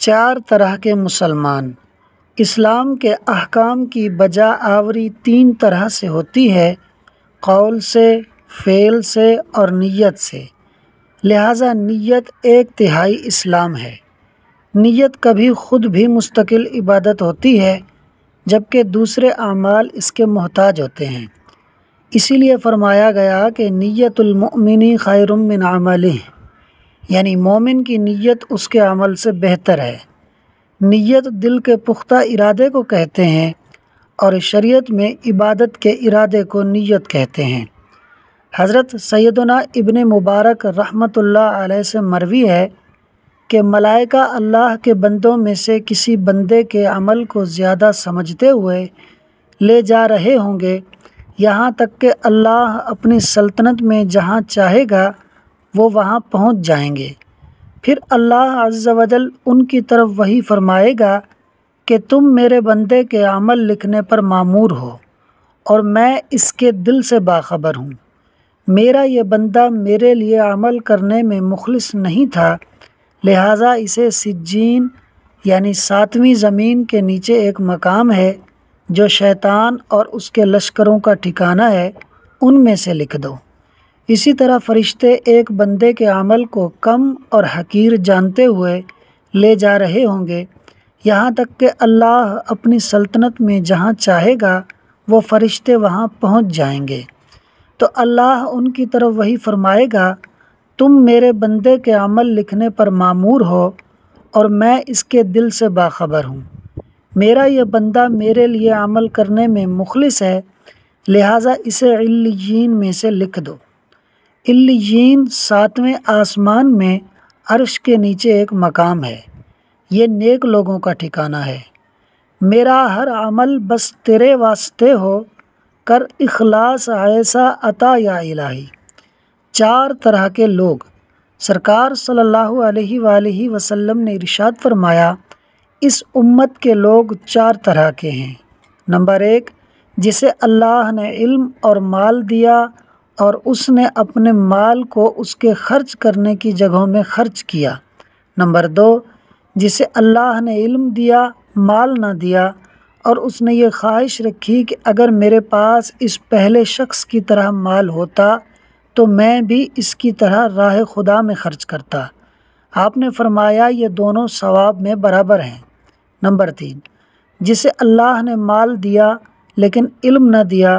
چار طرح کے مسلمان۔ اسلام کے احکام کی بجا آوری تین طرح سے ہوتی ہے: قول سے، فعل سے اور نیت سے۔ لہٰذا نیت ایک تہائی اسلام ہے۔ نیت کبھی خود بھی مستقل عبادت ہوتی ہے جبکہ دوسرے اعمال اس کے محتاج ہوتے ہیں۔ اسی لیے فرمایا گیا کہ نیت المؤمن خیر من عملہ، یعنی مومن کی نیت اس کے عمل سے بہتر ہے۔ نیت دل کے پختہ ارادے کو کہتے ہیں اور شریعت میں عبادت کے ارادے کو نیت کہتے ہیں۔ حضرت سیدنا ابن مبارک رحمۃ اللہ علیہ سے مروی ہے کہ ملائکہ اللہ کے بندوں میں سے کسی بندے کے عمل کو زیادہ سمجھتے ہوئے لے جا رہے ہوں گے، یہاں تک کہ اللہ اپنی سلطنت میں جہاں چاہے گا وہ وہاں پہنچ جائیں گے۔ پھر اللہ عز و جل ان کی طرف وحی فرمائے گا کہ تم میرے بندے کے عمل لکھنے پر مامور ہو اور میں اس کے دل سے باخبر ہوں۔ میرا یہ بندہ میرے لیے عمل کرنے میں مخلص نہیں تھا، لہٰذا اسے سجین یعنی ساتویں زمین کے نیچے ایک مقام ہے جو شیطان اور اس کے لشکروں کا ٹھکانہ ہے، ان میں سے لکھ دو۔ اسی طرح فرشتے ایک بندے کے عمل کو کم اور حقیر جانتے ہوئے لے جا رہے ہوں گے، یہاں تک کہ اللہ اپنی سلطنت میں جہاں چاہے گا وہ فرشتے وہاں پہنچ جائیں گے۔ تو اللہ ان کی طرف وحی فرمائے گا، تم میرے بندے کے عمل لکھنے پر مامور ہو اور میں اس کے دل سے باخبر ہوں۔ میرا یہ بندہ میرے لیے عمل کرنے میں مخلص ہے، لہٰذا اسے علیین میں سے لکھ دو۔ علیین ساتویں آسمان میں عرش کے نیچے ایک مقام ہے، یہ نیک لوگوں کا ٹھکانہ ہے۔ میرا ہر عمل بس تیرے واسطے ہو، کر اخلاص ایسا عطا یا الہی۔ چار طرح کے لوگ۔ سرکار صلی اللہ علیہ وآلہ وسلم نے ارشاد فرمایا، اس امت کے لوگ چار طرح کے ہیں۔ نمبر ایک، جسے اللہ نے علم اور مال دیا اور اس نے اپنے مال کو اس کے خرچ کرنے کی جگہوں میں خرچ کیا۔ نمبر دو، جسے اللہ نے علم دیا، مال نہ دیا اور اس نے یہ خواہش رکھی کہ اگر میرے پاس اس پہلے شخص کی طرح مال ہوتا تو میں بھی اس کی طرح راہ خدا میں خرچ کرتا۔ آپ نے فرمایا یہ دونوں ثواب میں برابر ہیں۔ نمبر تین، جسے اللہ نے مال دیا لیکن علم نہ دیا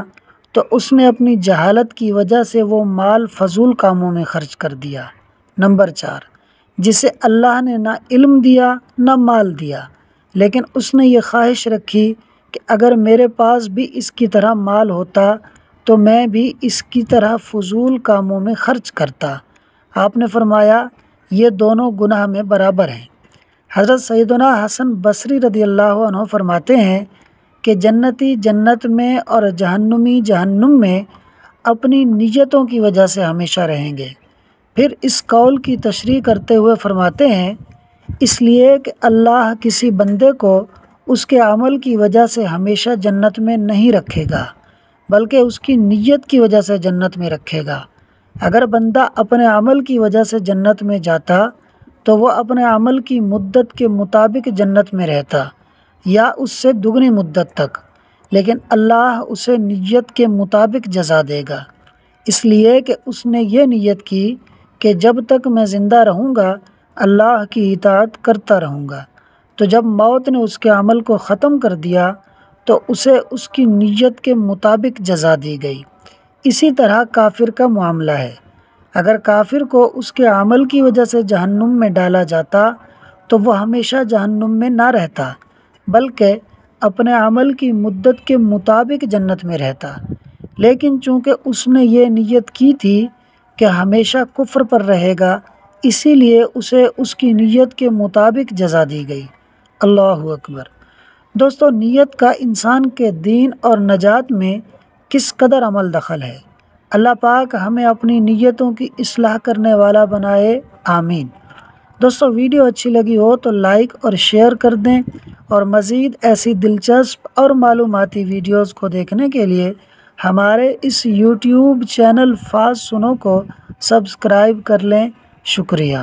تو اس نے اپنی جہالت کی وجہ سے وہ مال فضول کاموں میں خرچ کر دیا۔ نمبر چار، جسے اللہ نے نہ علم دیا نہ مال دیا لیکن اس نے یہ خواہش رکھی کہ اگر میرے پاس بھی اس کی طرح مال ہوتا تو میں بھی اس کی طرح فضول کاموں میں خرچ کرتا۔ آپ نے فرمایا یہ دونوں گناہ میں برابر ہیں۔ حضرت سیدنا حسن بصری رضی اللہ عنہ فرماتے ہیں کہ جنتی جنت میں اور جہنمی جہنم میں اپنی نیتوں کی وجہ سے ہمیشہ رہیں گے۔ پھر اس قول کی تشریح کرتے ہوئے فرماتے ہیں، اس لیے کہ اللہ کسی بندے کو اس کے عمل کی وجہ سے ہمیشہ جنت میں نہیں رکھے گا بلکہ اس کی نیت کی وجہ سے جنت میں رکھے گا۔ اگر بندہ اپنے عمل کی وجہ سے جنت میں جاتا تو وہ اپنے عمل کی مدت کے مطابق جنت میں رہتا یا اس سے دگنی مدت تک، لیکن اللہ اسے نیت کے مطابق جزا دے گا، اس لیے کہ اس نے یہ نیت کی کہ جب تک میں زندہ رہوں گا اللہ کی اطاعت کرتا رہوں گا۔ تو جب موت نے اس کے عمل کو ختم کر دیا تو اسے اس کی نیت کے مطابق جزا دی گئی۔ اسی طرح کافر کا معاملہ ہے۔ اگر کافر کو اس کے عمل کی وجہ سے جہنم میں ڈالا جاتا تو وہ ہمیشہ جہنم میں نہ رہتا بلکہ اپنے عمل کی مدت کے مطابق جنت میں رہتا، لیکن چونکہ اس نے یہ نیت کی تھی کہ ہمیشہ کفر پر رہے گا، اسی لیے اسے اس کی نیت کے مطابق جزا دی گئی۔ اللہ اکبر۔ دوستو، نیت کا انسان کے دین اور نجات میں کس قدر عمل دخل ہے۔ اللہ پاک ہمیں اپنی نیتوں کی اصلاح کرنے والا بنائے، آمین۔ دوستو، ویڈیو اچھی لگی ہو تو لائک اور شیئر کر دیں اور مزید ایسی دلچسپ اور معلوماتی ویڈیوز کو دیکھنے کے لیے ہمارے اس یوٹیوب چینل فاز سنو کو سبسکرائب کر لیں۔ شکریہ۔